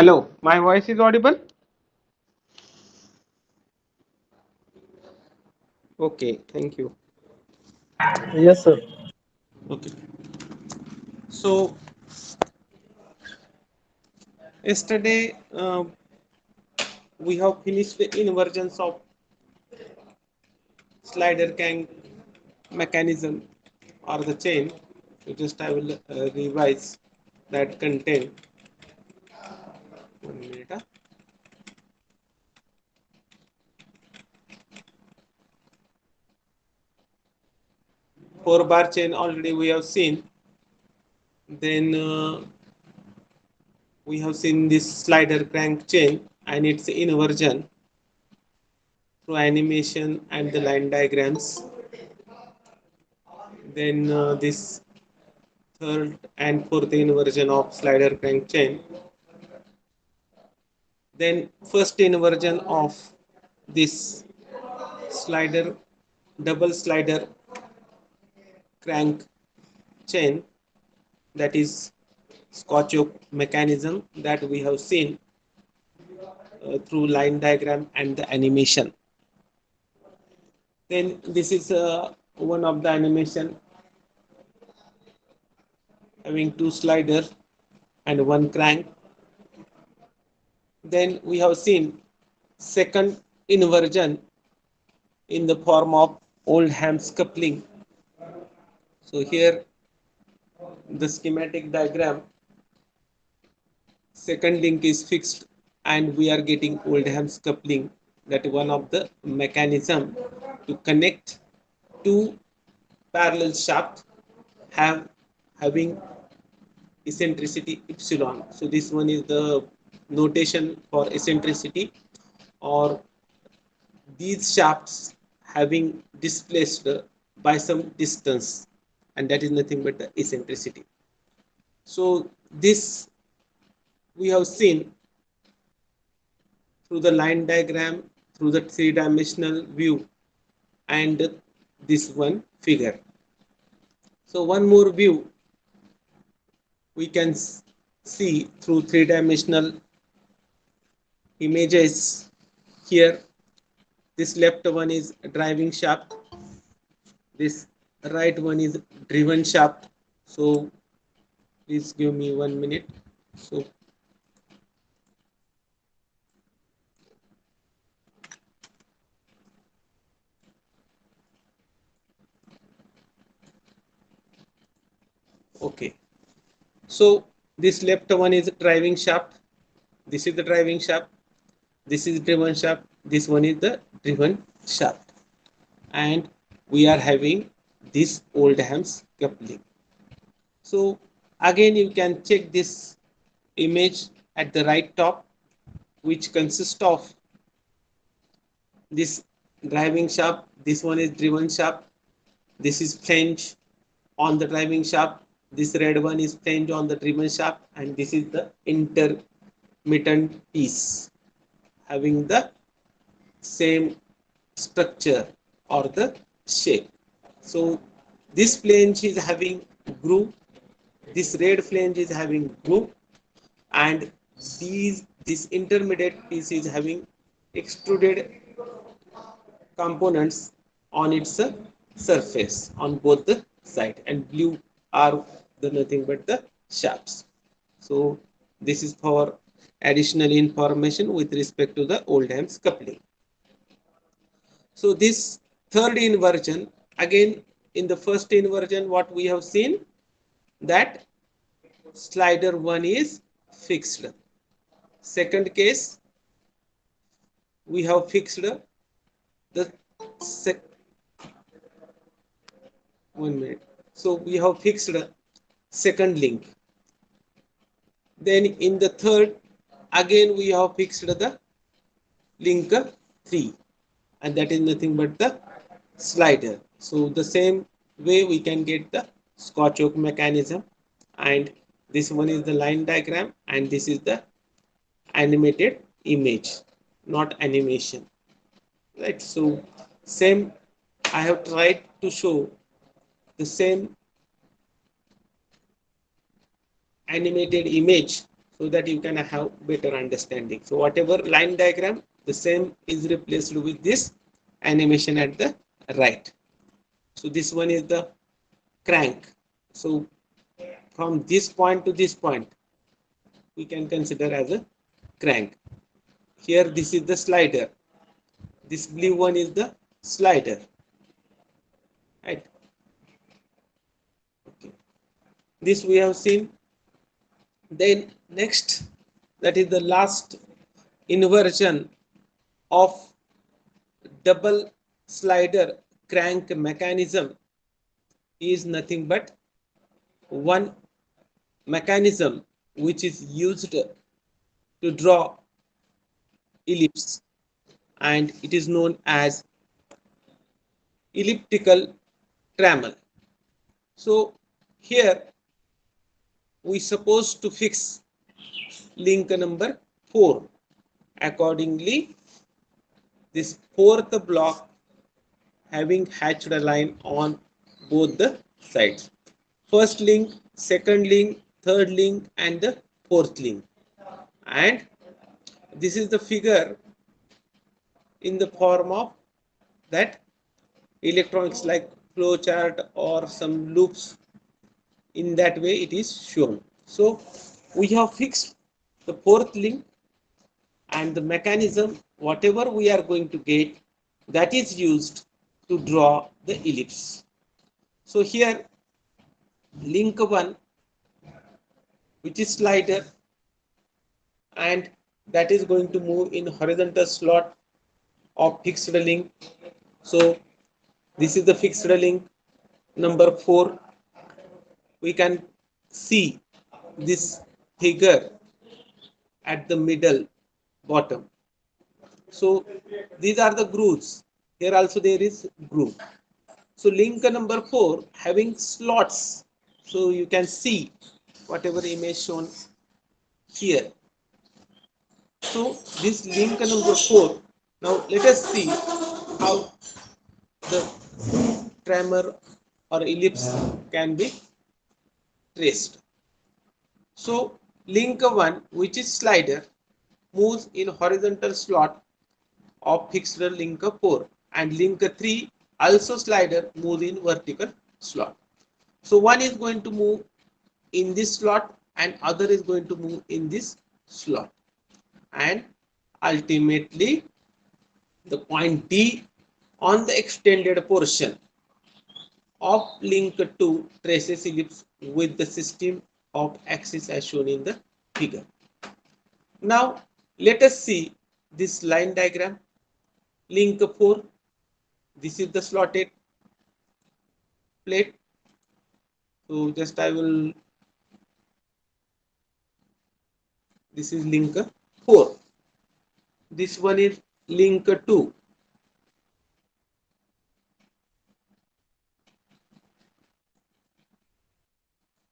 Hello, my voice is audible? Okay, thank you. Yes, sir. Okay, so yesterday we have finished the inversions of slider crank mechanism or the chain. So just I will revise that content. 1 minute. Four bar chain already we have seen. Then we have seen this slider crank chain and its inversion through animation and the line diagrams. Then this third and fourth inversion of slider crank chain. Then first inversion of this slider double slider crank chain, that is Scotch yoke mechanism that we have seen through line diagram and the animation. Then this is one of the animation having two slider and one crank. Then we have seen second inversion in the form of Oldham's coupling. So here the schematic diagram, second link is fixed and we are getting Oldham's coupling, that is one of the mechanism to connect two parallel shafts have having eccentricity epsilon. So this one is the notation for eccentricity, or these shafts having displaced by some distance, and that is nothing but the eccentricity. So this we have seen through the line diagram, through the three-dimensional view, and this one figure. So one more view we can see through three-dimensional images. Here this left one is driving shaft, this right one is driven shaft. So please give me 1 minute. So okay, so this left one is driving shaft, this is the driving shaft, this is driven shaft, this one is the driven shaft, and we are having this Oldham's coupling. So again you can check this image at the right top, which consists of this driving shaft, this one is driven shaft, this is flange on the driving shaft, this red one is flange on the driven shaft, and this is the intermittent piece having the same structure or the shape. So this flange is having groove, this red flange is having groove, and this intermediate piece is having extruded components on its surface on both the side, and blue are the nothing but the shafts. So this is for additional information with respect to the Oldham's coupling. So this third inversion, again in the first inversion what we have seen, that slider one is fixed. Second case we have fixed the sec 1 minute. So we have fixed second link. Then in the third, again we have fixed the link 3, and that is nothing but the slider. So the same way we can get the Scotch yoke mechanism, and this one is the line diagram and this is the animated image, not animation, right? So same, I have tried to show the same animated image so that you can have better understanding. So whatever line diagram, the same is replaced with this animation at the right. So this one is the crank. So from this point to this point, we can consider as a crank. Here this is the slider. This blue one is the slider. Right. Okay. This we have seen. Then next, that is the last inversion of double slider crank mechanism is nothing but one mechanism which is used to draw ellipse, and it is known as elliptical trammel. So here we supposed to fix link number 4. Accordingly, this fourth block having hatched a line on both the sides. First link, second link, third link, and the fourth link. And this is the figure in the form of that electronics like flow chart or some loops. In that way it is shown. So we have fixed the fourth link, and the mechanism whatever we are going to get, that is used to draw the ellipse. So here link 1, which is slider, and that is going to move in horizontal slot of fixed link. So this is the fixed link number 4. We can see this figure at the middle bottom. So these are the grooves. Here also there is groove. So link number 4 having slots. So you can see whatever image shown here. So this link number 4. Now let us see how the tremor or ellipse can be traced. So link 1, which is slider, moves in horizontal slot of fixed link 4, and link 3 also slider moves in vertical slot. So one is going to move in this slot and other is going to move in this slot, and ultimately the point D on the extended portion of link 2 traces ellipse with the system of axis as shown in the figure. Now let us see this line diagram. Link 4, this is the slotted plate. So just I will, this is link 4. This one is link 2.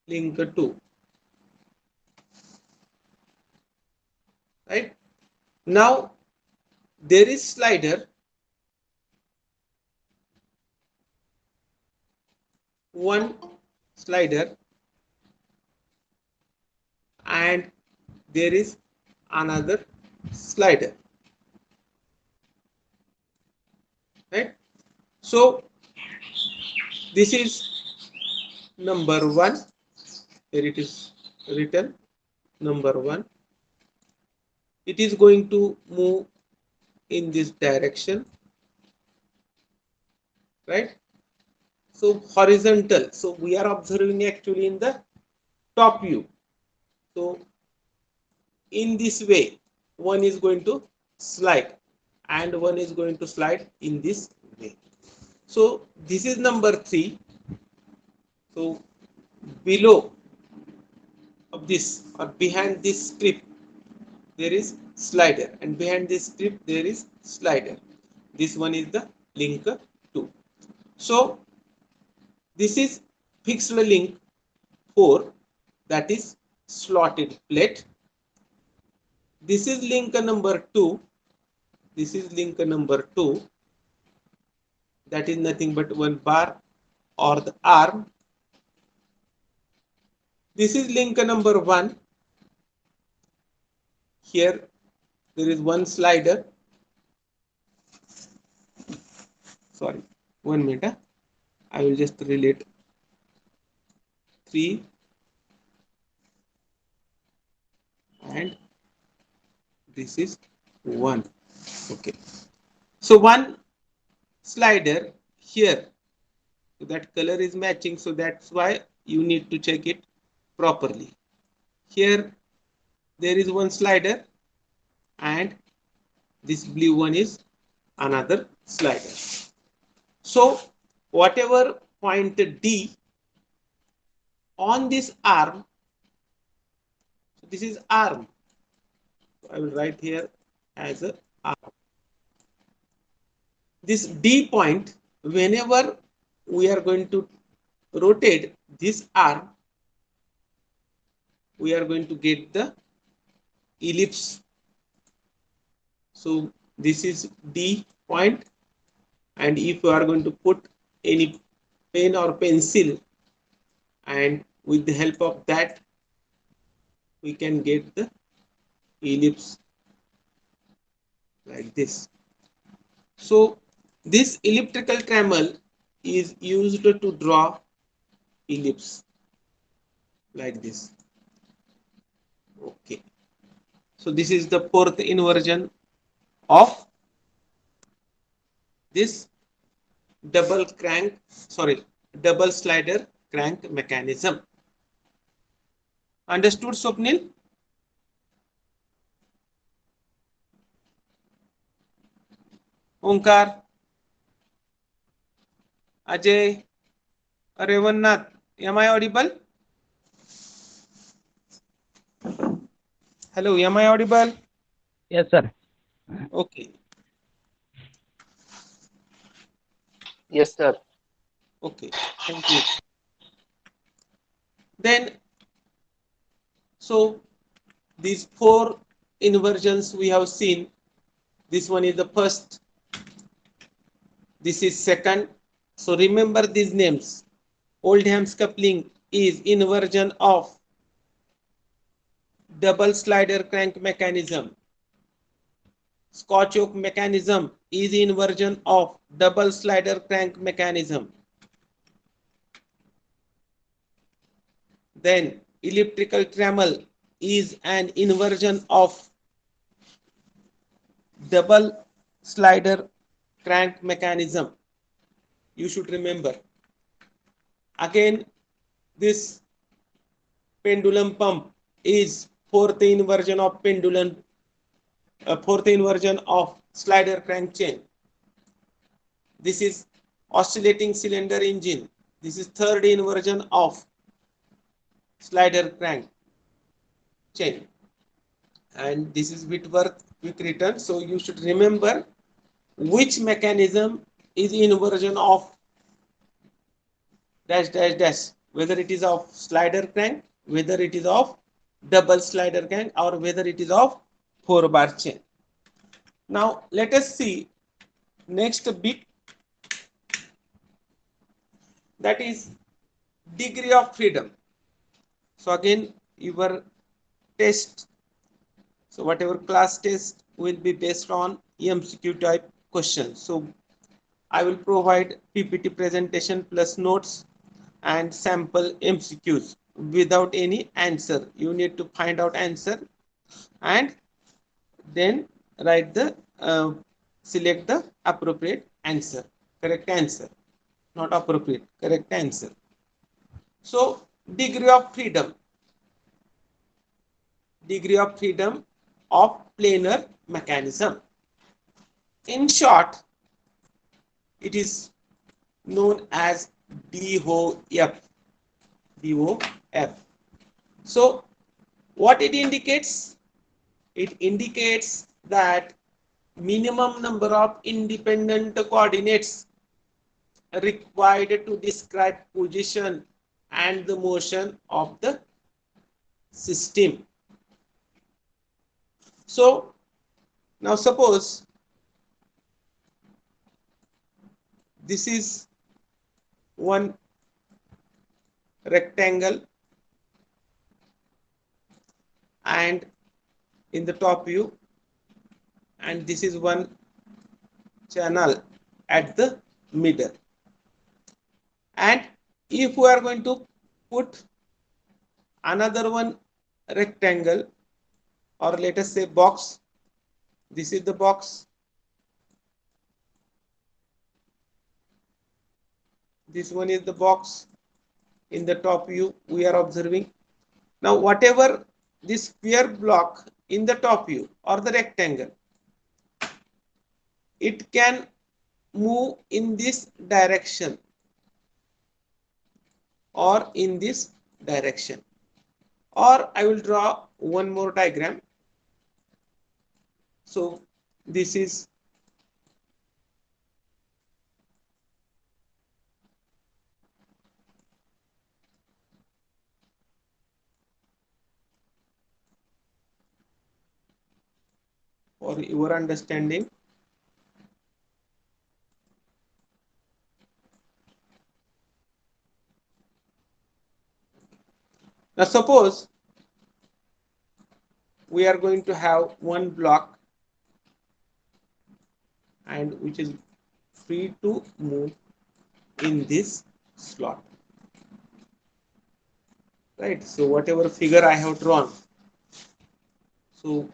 Link 2. Right? Now there is slider 1 slider, and there is another slider. Right? So this is number 1. Here it is written number 1. It is going to move in this direction, right? So horizontal. So we are observing actually in the top view. So in this way, one is going to slide and one is going to slide in this way. So this is number 3. So below of this or behind this strip there is slider, and behind this strip there is slider. This one is the link 2. So this is fixed link 4, that is slotted plate. This is link number 2. This is link number 2. That is nothing but one bar or the arm. This is link number 1. Here there is one slider. Sorry, 1 minute. I will just relate 3 and this is 1. Okay. So one slider here. So that color is matching. So that's why you need to check it properly. Here there is one slider and this blue one is another slider. So whatever point D on this arm, so this is arm. So I will write here as a arm. This D point, whenever we are going to rotate this arm, we are going to get the ellipse. So this is D point, and if you are going to put any pen or pencil, and with the help of that we can get the ellipse like this. So this elliptical trammel is used to draw ellipse like this. Okay. So this is the fourth inversion of this double slider crank mechanism. Understood, Swapnil? Omkar, Ajay, Revannath, am I audible? Hello, am I audible? Yes, sir. Okay. Yes, sir. Okay, thank you. Then, so these four inversions we have seen. This one is the first. This is second. So remember these names. Oldham's coupling is inversion of double slider crank mechanism. Scotch-Yoke mechanism is inversion of double slider crank mechanism. Then elliptical trammel is an inversion of double slider crank mechanism. You should remember. Again, this pendulum pump is fourth inversion of slider crank chain. This is oscillating cylinder engine. This is third inversion of slider crank chain. And this is Whitworth quick return. So you should remember which mechanism is inversion of dash dash dash, whether it is of slider crank, whether it is of double slider crank, or whether it is of 4-bar chain. Now let us see next bit, that is degree of freedom. So again your test, so whatever class test will be based on MCQ type questions. So I will provide PPT presentation plus notes and sample MCQs without any answer. You need to find out answer and then write the select the appropriate answer, correct answer, not appropriate, correct answer. So degree of freedom of planar mechanism. In short, it is known as DOF. DOF. So what it indicates? It indicates that minimum number of independent coordinates required to describe position and the motion of the system. So now suppose this is one rectangle and in the top view, and this is one channel at the middle. And if we are going to put another one rectangle, or let us say box, this is the box, this one is the box in the top view we are observing. Now whatever this square block in the top view or the rectangle, it can move in this direction or in this direction. Or I will draw one more diagram. So this is for your understanding. Now suppose we are going to have one block and which is free to move in this slot, right? So whatever figure I have drawn, so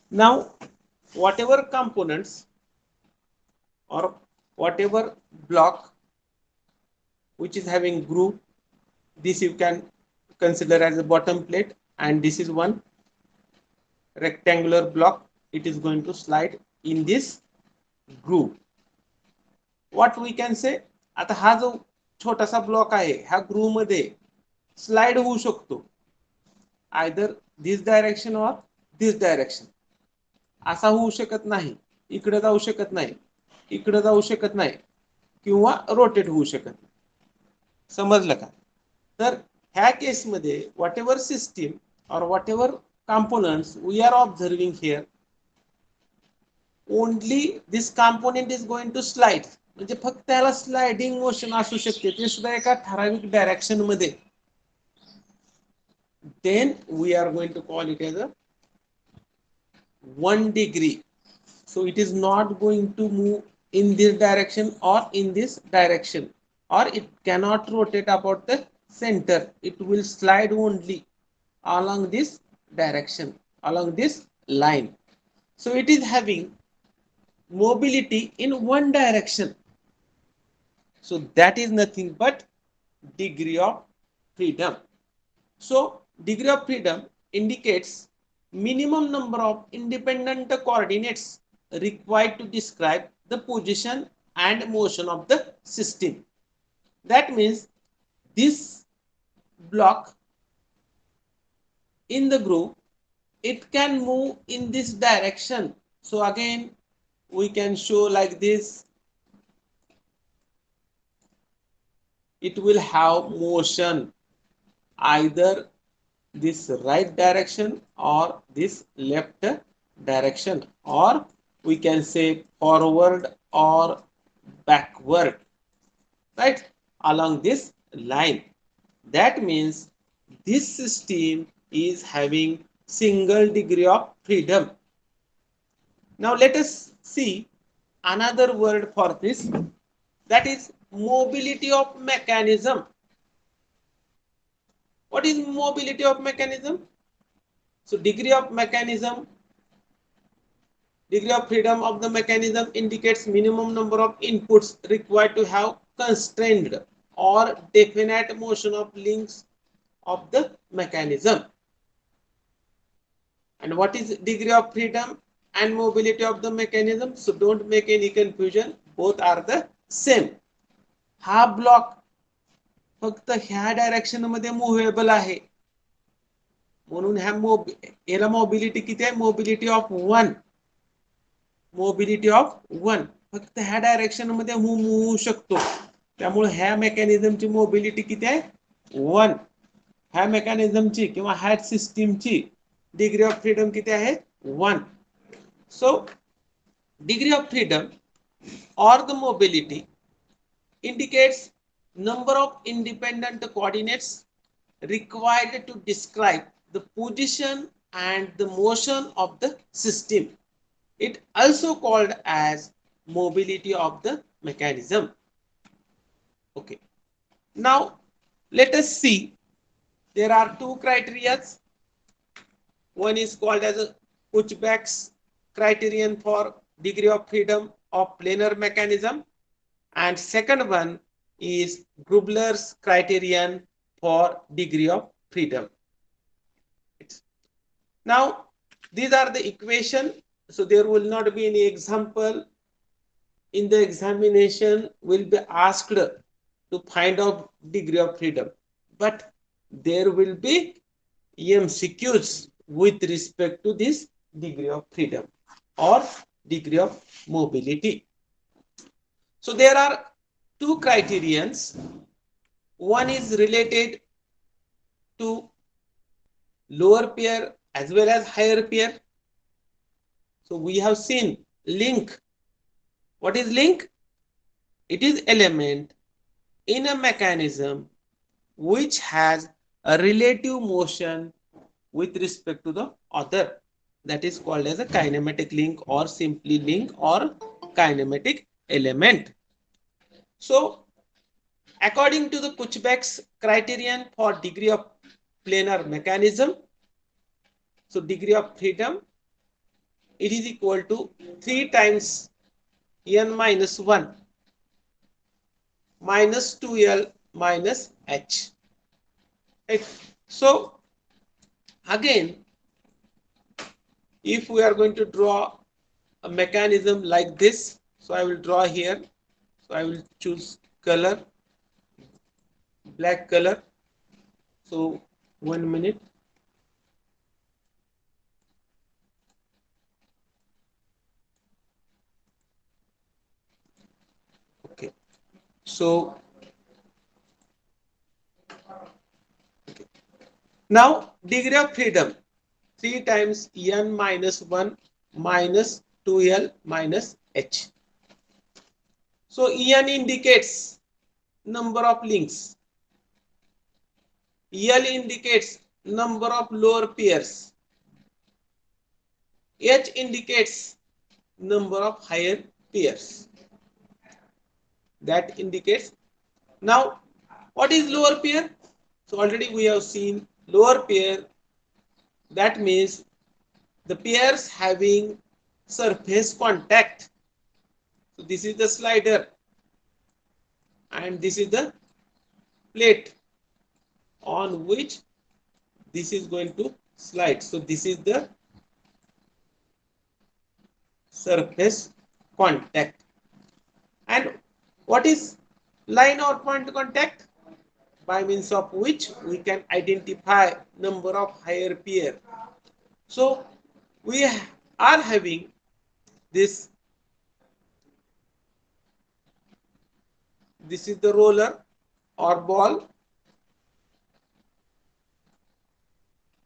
now whatever components or whatever block which is having groove, this you can consider as a bottom plate, and this is one rectangular block, it is going to slide in this groove. What we can say, आता हा जो छोटासा block आहे ह्या groove मध्ये slide होऊ शकतो, either this direction और दिस डायरेक्शन. असा होऊ शकत नाही, इकडे जाऊ शकत नाही, इकडे जाऊ शकत नाही, किंवा रोटेट होऊ शकत नाही. समजलं का? तर ह्या केस मध्ये whatever system or whatever components we are observing here, only this component is going to slide. म्हणजे फक्त त्याला स्लाइडिंग मोशन असू शकते, ते सुद्धा एका ठराविक डायरेक्शन मध्ये. Then we are going to call it as a 1 degree. So it is not going to move in this direction or in this direction, or it cannot rotate about the center. It will slide only along this direction, along this line. So it is having mobility in one direction. So that is nothing but degree of freedom. So degree of freedom indicates minimum number of independent coordinates required to describe the position and motion of the system. That means this block in the groove, it can move in this direction. So again we can show like this. It will have motion either this right direction or this left direction, or we can say forward or backward, right, along this line. That means this system is having single degree of freedom. Now let us see another word for this, that is mobility of mechanism. What is mobility of mechanism? So degree of mechanism, degree of freedom of the mechanism indicates minimum number of inputs required to have constrained or definite motion of links of the mechanism. And what is degree of freedom and mobility of the mechanism? So don't make any confusion, both are the same. हा block फक्त ह्या direction मध्ये movable आहे, म्हणून ह्याला mobility किती आहे? Mobility of 1. Mobility of 1 फक्त ह्या डायरेक्शन मध्ये मूव्ह होऊ शकतो, त्यामुळे ह्या मेकॅनिझमची मोबिलिटी किती आहे? 1. ह्या मेकॅनिझमची किंवा ह्या सिस्टीमची डिग्री ऑफ फ्रीडम किती आहे? 1. So degree of freedom or the mobility indicates number of independent coordinates required to describe the position and the motion of the system. It also called as mobility of the mechanism. Okay. Now let us see. There are two criteria. One is called as a Puchback's criterion for degree of freedom of planar mechanism, and second one is Grubler's criterion for degree of freedom. Now these are the equation, so there will not be any example in the examination will be asked to find out degree of freedom, but there will be MCQs with respect to this degree of freedom or degree of mobility. So there are two criterions. One is related to lower pair as well as higher pair. So we have seen link. What is link? It is element in a mechanism which has a relative motion with respect to the other. That is called as a kinematic link or simply link or kinematic element. So according to the Puchback's criterion for degree of planar mechanism, so degree of freedom, it is equal to 3 times n minus 1 minus 2l minus h. Right? So again, if we are going to draw a mechanism like this, so I will draw here. So I will choose color, black color. So 1 minute. Okay. So okay. Now degree of freedom 3 times n minus 1 minus 2l minus h. So en indicates number of links. L indicates number of lower pairs. H indicates number of higher pairs. That indicates. Now what is lower pair? So already we have seen lower pair. That means the pairs having surface contact. So this is the slider and this is the plate on which this is going to slide. So this is the surface contact. And what is line or point contact? By means of which we can identify number of higher pair. So we are having this. This is the roller or ball.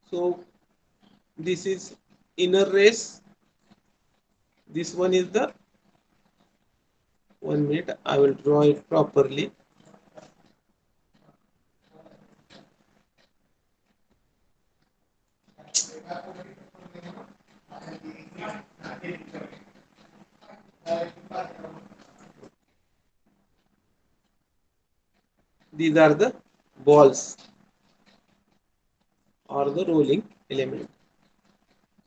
So this is inner race. This one is the 1 minute. I will draw it properly. These are the balls or the rolling element.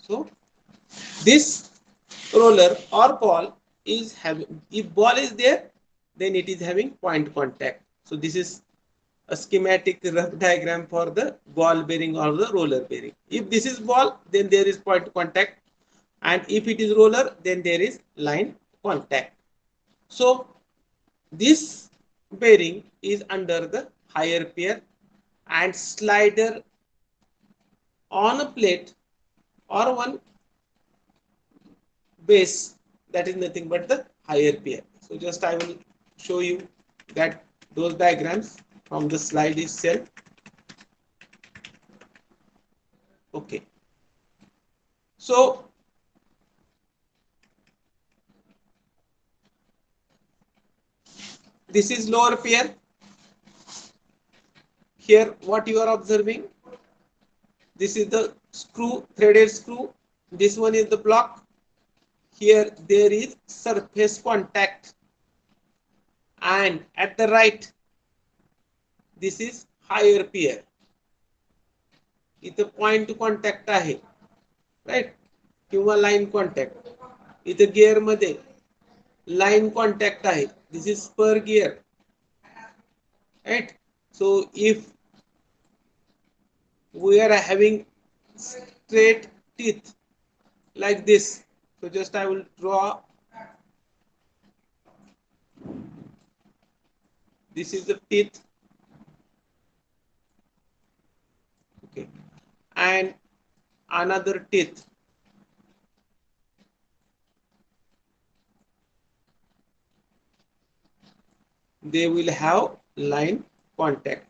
So this roller or ball is having, if ball is there, then it is having point contact. So this is a schematic rough diagram for the ball bearing or the roller bearing. If this is ball, then there is point contact, and if it is roller, then there is line contact. So this bearing is under the higher pair and slider on a plate or one base, that is nothing but the higher pair. So just I will show you that those diagrams from the slide itself. Okay. So this is lower pair. Here what you are observing, this is the screw, threaded screw. This one is the block. Here there is surface contact, and at the right this is higher pier. इथं point contact आहे, right, किंवा line contact. इथं gear मध्ये line contact आहे. This is spur gear, right. So if we are having straight teeth like this, so just I will draw. This is the teeth, okay, and another teeth. They will have line contact,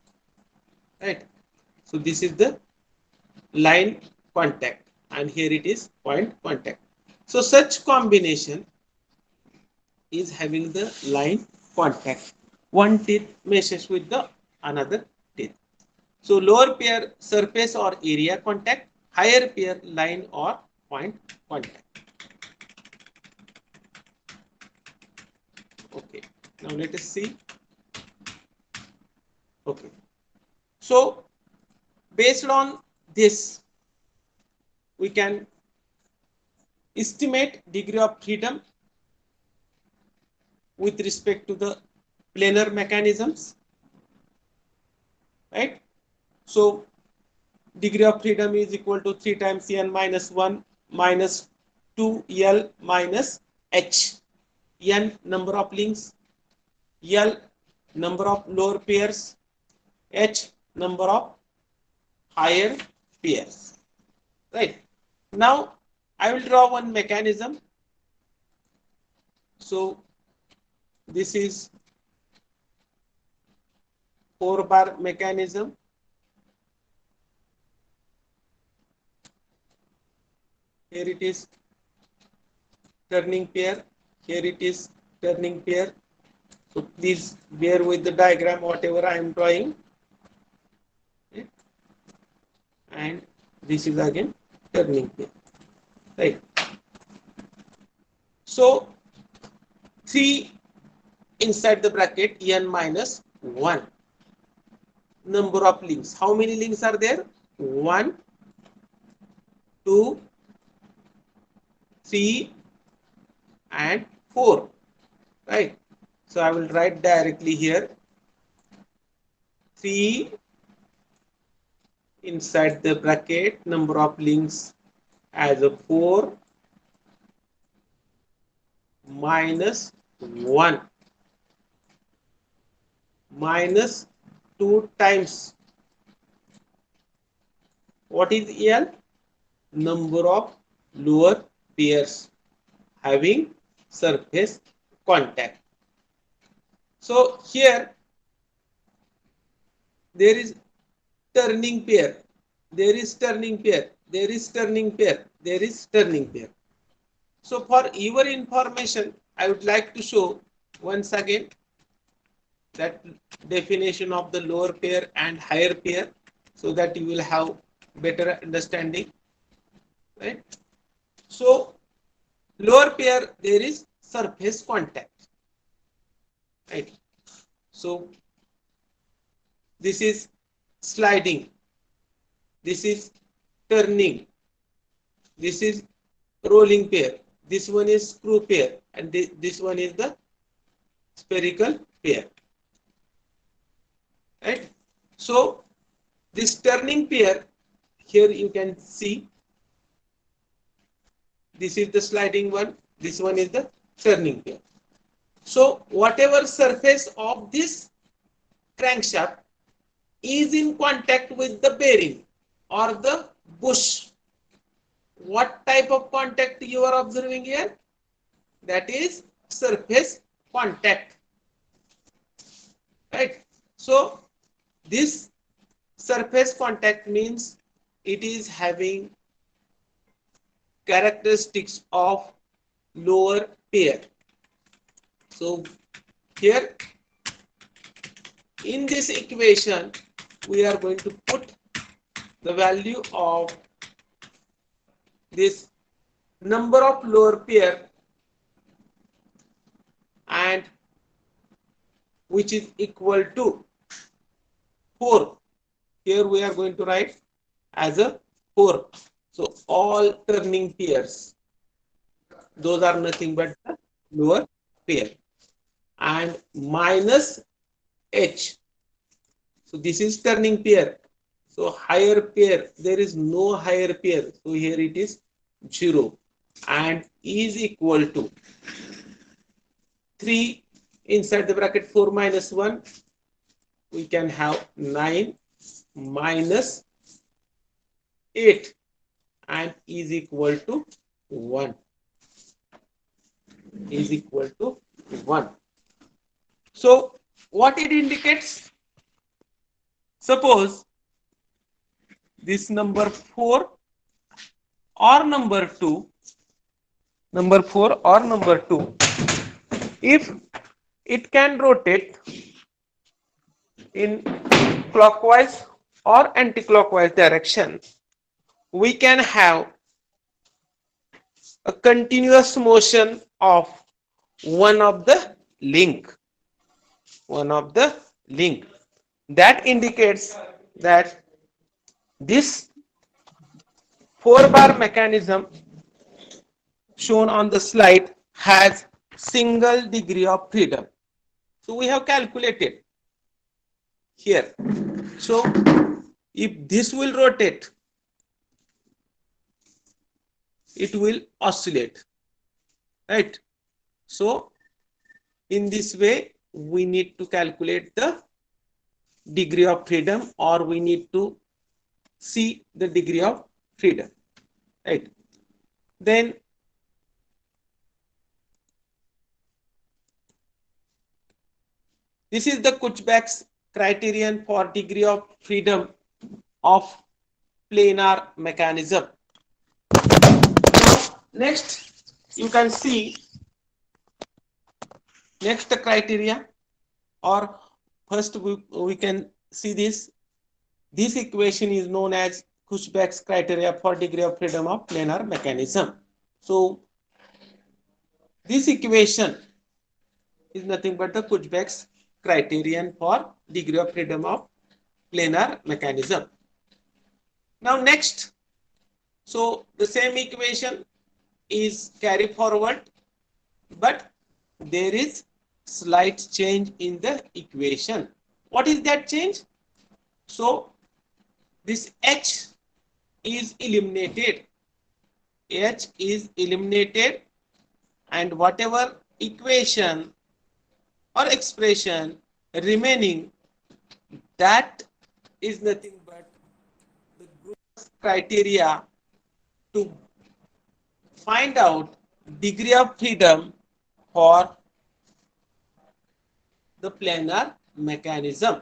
right? So this is the line contact, and here it is point contact. So such combination is having the line contact. One teeth meshes with the another teeth. So lower pair surface or area contact, higher pair line or point contact. Okay, now let us see. Okay, so based on this we can estimate degree of freedom with respect to the planar mechanisms, right? So degree of freedom is equal to 3 times n minus 1 minus 2l minus h. N number of links, l number of lower pairs, h number of higher pairs, right? Now I will draw one mechanism. So this is 4-bar mechanism. Here it is turning pair, here it is turning pair. So please bear with the diagram whatever I am drawing. Okay. And this is again turning pair, right? So 3 inside the bracket n minus 1 number of links. How many links are there? 1, 2, 3 and 4, right? So I will write directly here 3 inside the bracket, number of links as a 4 minus 1 minus 2 times what is L? Number of lower pairs having surface contact. So here there is turning pair, there is turning pair, there is turning pair, there is turning pair. So for your information, I would like to show once again that definition of the lower pair and higher pair, so that you will have better understanding, right? So lower pair, there is surface contact, right? So this is sliding, this is turning, this is rolling pair, this one is screw pair, and this one is the spherical pair, right? So this turning pair, here you can see this is the sliding one, this one is the turning pair. So whatever surface of this crankshaft is in contact with the bearing or the bush, what type of contact you are observing here? That is surface contact, right? So this surface contact means it is having characteristics of lower pair. So here in this equation we are going to put the value of this number of lower pair and which is equal to 4. Here we are going to write as a 4. So all turning pairs, those are nothing but the lower pair, and minus h. So this is turning pair. So higher pair, there is no higher pair. So here it is 0 and is equal to 3 inside the bracket 4 minus 1. We can have 9 minus 8 and is equal to 1. Is equal to 1. So what it indicates? Suppose this number 4 or number 2, if it can rotate in clockwise or anti-clockwise direction, we can have a continuous motion of one of the link. That indicates that this 4-bar mechanism shown on the slide has single degree of freedom. So we have calculated here. So if this will rotate, it will oscillate, right? So in this way we need to calculate the degree of freedom, or we need to see the degree of freedom, right? Then this is the Kuchbek's criterion for degree of freedom of planar mechanism. Now, next you can see next criteria, or first we can see this. This equation is known as Kuchbek's criteria for degree of freedom of planar mechanism. So this equation is nothing but the Kuchbek's criterion for degree of freedom of planar mechanism. Now next, so the same equation is carried forward, but there is slight change in the equation. What is that change? So this h is eliminated. H is eliminated, and whatever equation or expression remaining, that is nothing but the group's criteria to find out degree of freedom for the planar mechanism.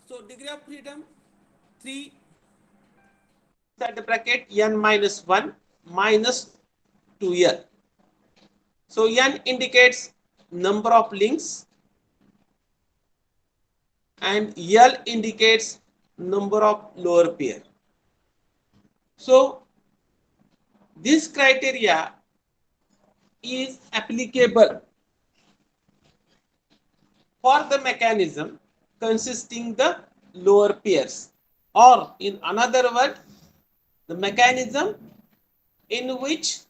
So degree of freedom 3 inside the bracket n minus 1 minus 2l. So n indicates number of links and l indicates number of lower pair. So this criteria is applicable for the mechanism consisting the lower pairs, or in another word, the mechanism in which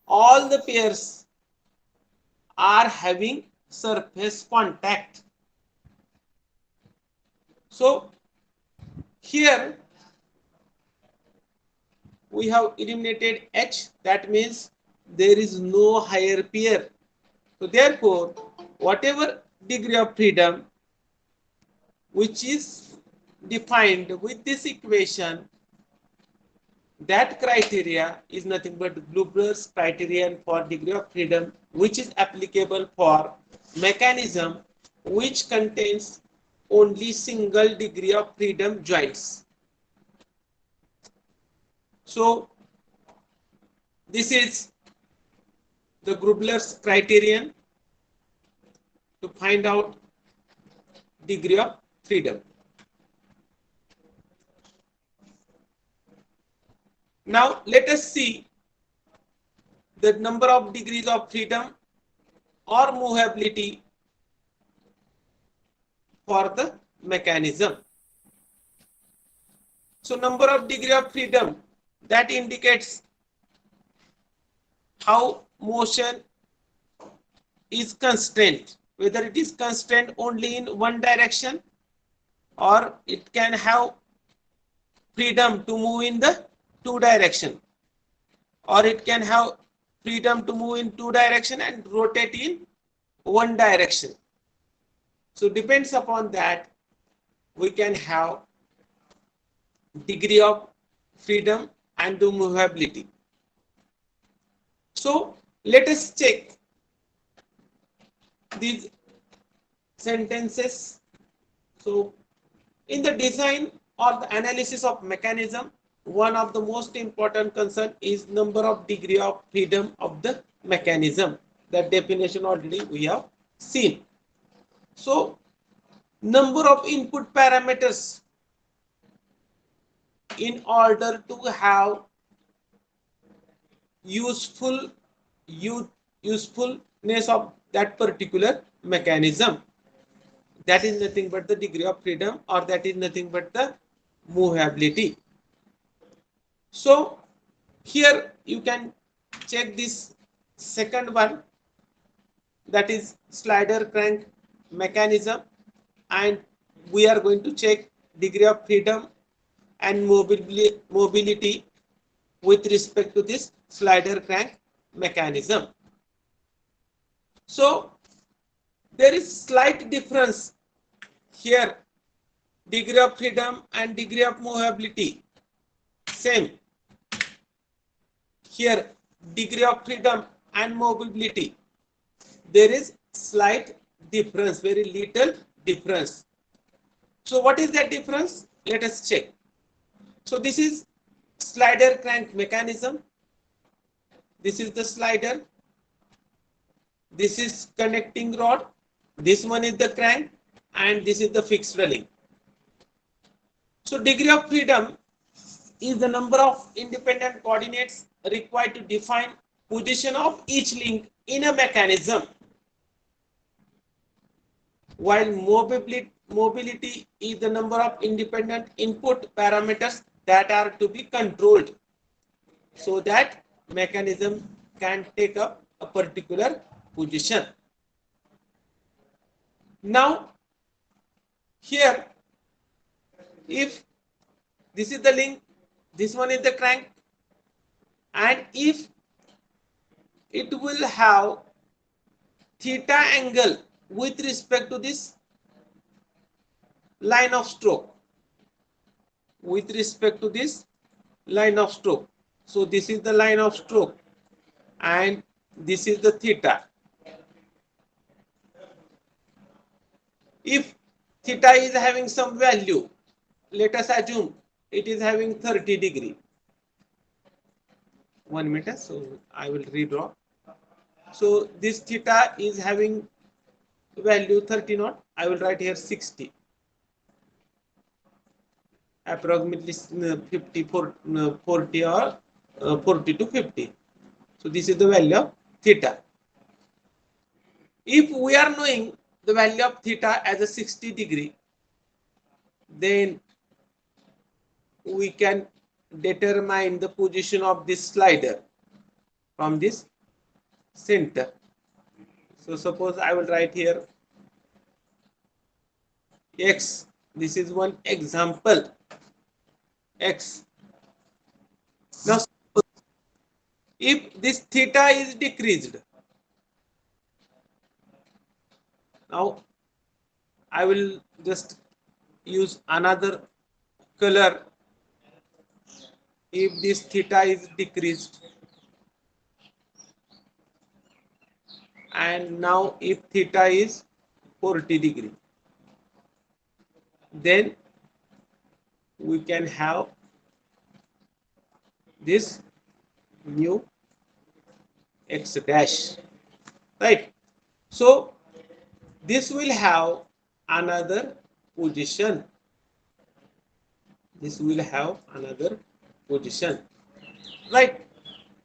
all the pairs are having surface contact. So here we have eliminated h, that means there is no higher pair. So therefore, whatever degree of freedom which is defined with this equation, that criteria is nothing but Gruber's criterion for degree of freedom, which is applicable for mechanism which contains only single degree of freedom joints. So this is the Gruber's criterion to find out degree of freedom. Now let us see the number of degrees of freedom or movability for the mechanism. So number of degree of freedom, that indicates how motion is constrained, whether it is constrained only in one direction or it can have freedom to move in the two direction, or it can have freedom to move in two direction and rotate in one direction. So depends upon that we can have degree of freedom and the movability. So let us check these sentences. So in the design or the analysis of mechanism, one of the most important concern is number of degree of freedom of the mechanism. That definition already we have seen. So number of input parameters in order to have usefulness of that particular mechanism, that is nothing but the degree of freedom, or that is nothing but the movability. So here you can check this second one, that is slider crank mechanism, and we are going to check degree of freedom and mobility with respect to this slider crank mechanism. So there is slight difference here, degree of freedom and degree of movability same. Here degree of freedom and mobility, there is slight difference, very little difference. So what is that difference? Let us check. So this is slider crank mechanism. This is the slider. This is connecting rod. This one is the crank, and this is the fixed link. So degree of freedom is the number of independent coordinates required to define position of each link in a mechanism, while mobility is the number of independent input parameters that are to be controlled so that mechanism can take up a particular position. Now here, if this is the link, this one is the crank, and if it will have theta angle with respect to this line of stroke, with respect to this line of stroke. So this is the line of stroke and this is the theta. If theta is having some value, let us assume it is having 30 degree. 1 meter, so I will redraw. So this theta is having value 30 not, I will write here 60. Approximately 40 or 40 to 50. So this is the value of theta. If we are knowing the value of theta as a 60 degree, then we can determine the position of this slider from this center. So suppose I will write here X. This is one example. X. Now if this theta is decreased, now I will just use another color. If this theta is decreased, and now if theta is 40 degree, then we can have this new X dash, right? So this will have another position. This will have another position. right?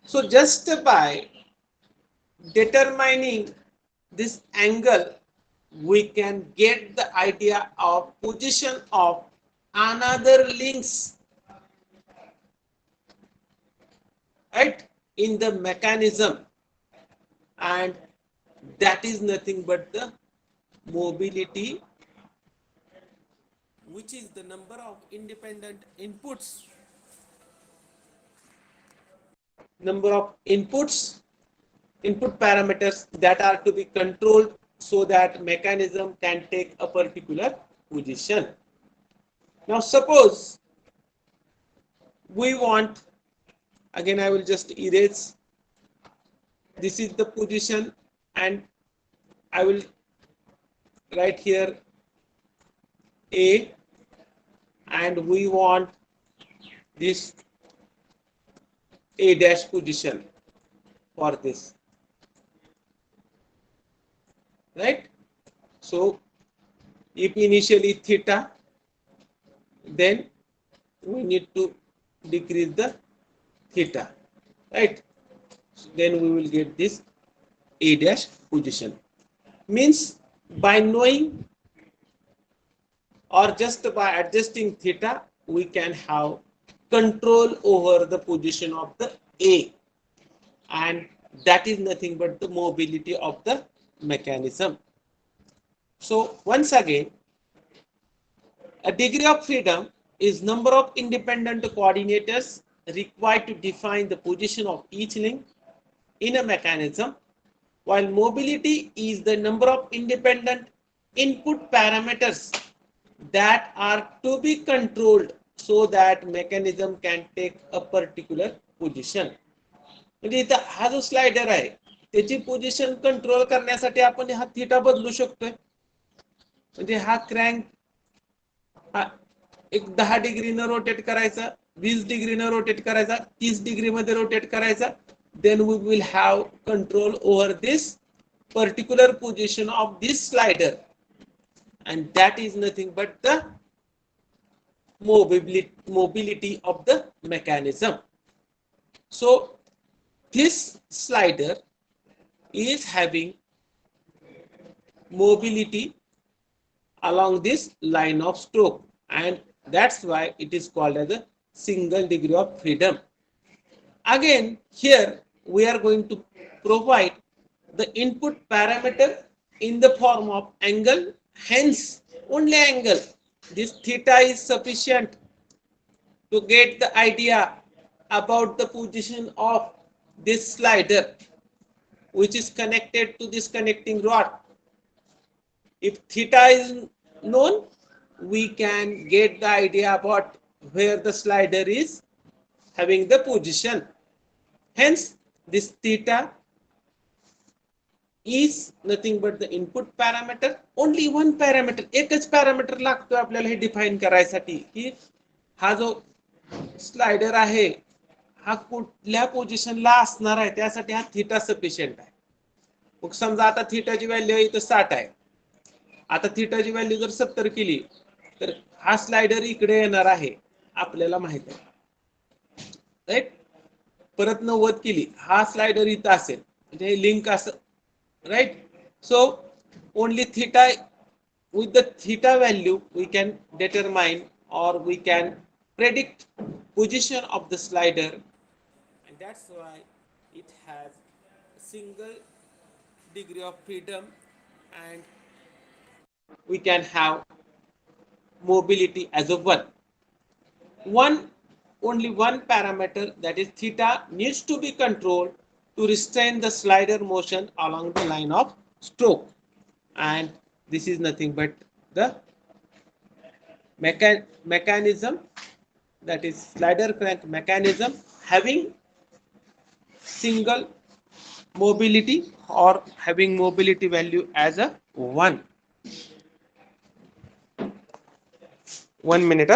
So just by determining this angle, we can get the idea of position of another links, right, in the mechanism, and that is nothing but the mobility, which is the number of independent inputs, input parameters that are to be controlled so that mechanism can take a particular position. Now suppose we want, again I will just erase, this is the position, and I will write here A, and we want this A dash position for this, right? So if initially theta, then we need to decrease the theta, right? So then we will get this A dash position. Means by knowing or just by adjusting theta, we can have control over the position of the A, and that is nothing but the mobility of the mechanism. So once again, a degree of freedom is number of independent coordinators required to define the position of each link in a mechanism, while mobility is the number of independent input parameters that are to be controlled so that mechanism can take a particular position. म्हणजे इथं हा जो slider आहे त्याची position control करण्यासाठी आपण हा theta बदलू शकतोय. म्हणजे हा क्रँक हा एक 10 डिग्रीनं रोटेट करायचा, 20 डिग्रीनं रोटेट करायचा, 30 डिग्री मध्ये रोटेट करायचा, then we will have control over this particular position of this slider, and that is nothing but the mobility of the mechanism. So this slider is having mobility along this line of stroke, and that's why it is called as a single degree of freedom. Again, here we are going to provide the input parameter in the form of angle, hence only angle. This theta is sufficient to get the idea about the position of this slider, which is connected to this connecting rod. If theta is known, we can get the idea about where the slider is having the position. Hence, this theta is nothing but the input parameter. Only one parameter, एकच parameter लागतो आपल्याला हे define करायसाठी की हा जो slider आहे हा कुठल्या पोझिशनला असणार आहे, त्यासाठी हा थीटा सफिशियंट आहे. मग समजा आता थीटाची व्हॅल्यू इथं 60 आहे. आता थीटाची व्हॅल्यू जर 70 केली तर हा स्लाइडर इकडे येणार आहे आपल्याला माहित आहे, राईट. परत 90 केली, हा स्लाइडर इथं असेल, म्हणजे हे लिंक असं, right? So only theta, with the theta value we can determine or we can predict position of the slider, and that's why it has a single degree of freedom, and we can have mobility as a only one parameter, that is theta, needs to be controlled to restrain the slider motion along the line of stroke, and this is nothing but the mechanism, that is slider crank mechanism having single mobility or having mobility value as a 1. 1 minute.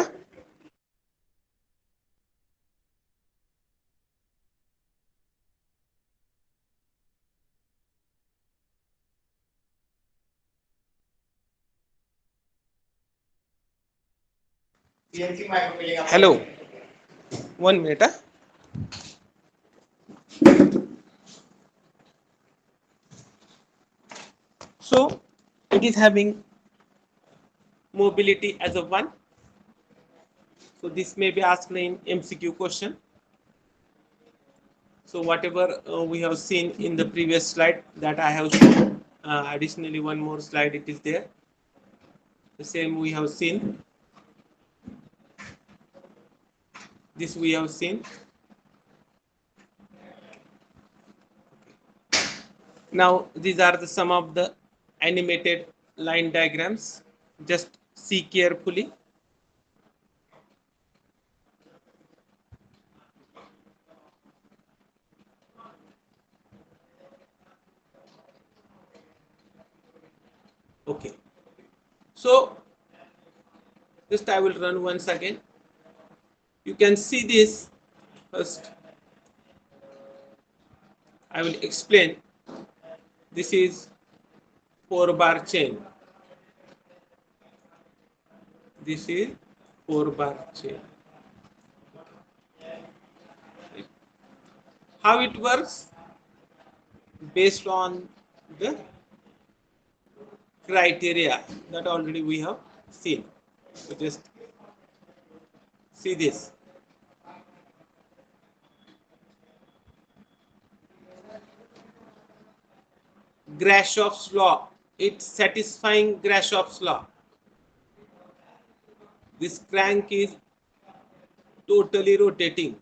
Hello. 1 minute. So it is having mobility as a 1. So this may be asked in MCQ question. So whatever we have seen in the previous slide that I have shown, additionally one more slide it is there. The same we have seen. This we have seen. Now these are the some of the animated line diagrams. Just see carefully. Okay. So just I will run once again. You can see this first. I will explain. This is 4-bar chain. This is 4-bar chain. How it works? Based on the criteria that already we have seen. So just see this. Grashoff's law. It's satisfying Grashoff's law. This crank is totally rotating.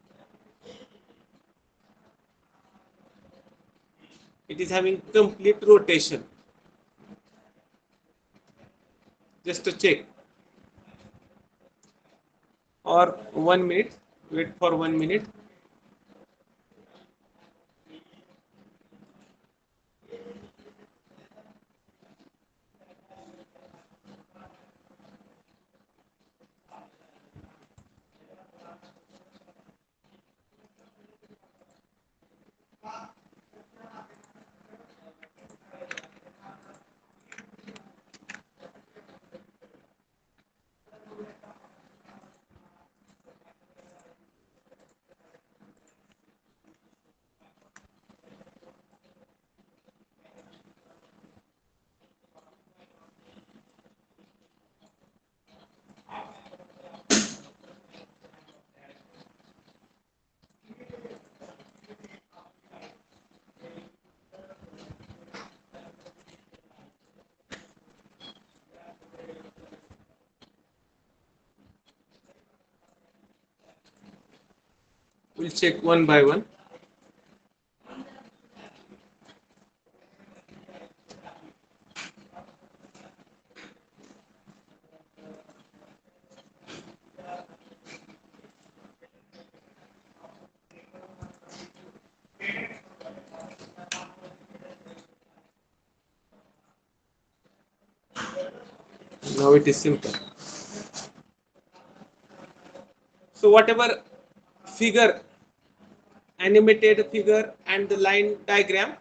It is having complete rotation. Just to check. Or 1 minute. Wait for 1 minute. We'll check one by one. Now it is simple. So whatever figure, animated figure and the line diagram,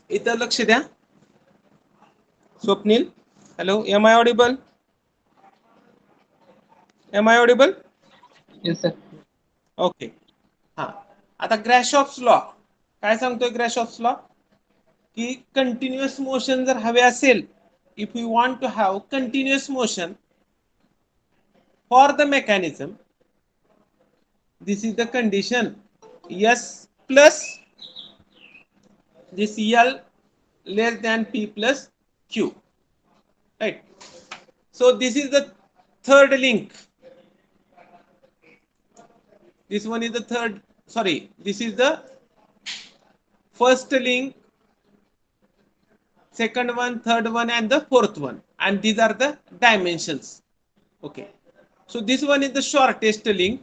इथं लक्ष द्या. Swapnil, hello, am I audible? Am I audible? Yes, sir. Okay. हा आता ग्रॅशॉफ्स law काय सांगतोय? Grashof's law की continuous motion जर हवे असेल, if you want to have continuous motion for the mechanism, this is the condition S plus this L less than P plus Q, right? So this is the third link. This one is the third, sorry, this is the first link, second one, third one, and the fourth one, and these are the dimensions. Okay, so this one is the shortest link,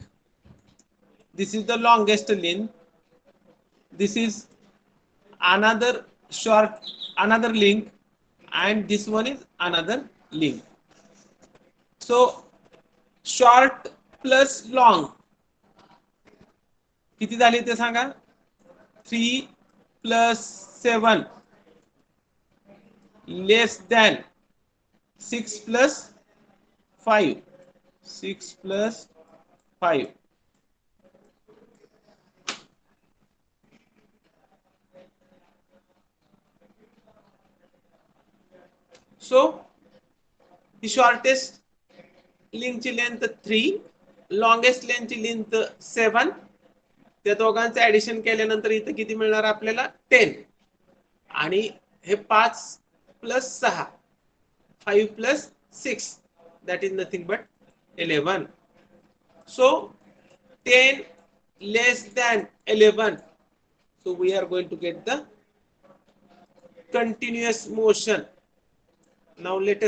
this is the longest link, this is another another link, and this one is another link. So short plus long किती झाले ते सांगा. 3 + 7 less than 6 + 5. 6 + 5. So the shortest link ची length 3, longest length ची length 7. त्या दोघांचं addition केल्यानंतर इथं किती मिळणार आपल्याला 10. आणि हे 5 + 6, 5 + 6, that is nothing but 11. So 10 less than 11. So we are going to get the continuous motion. Now let us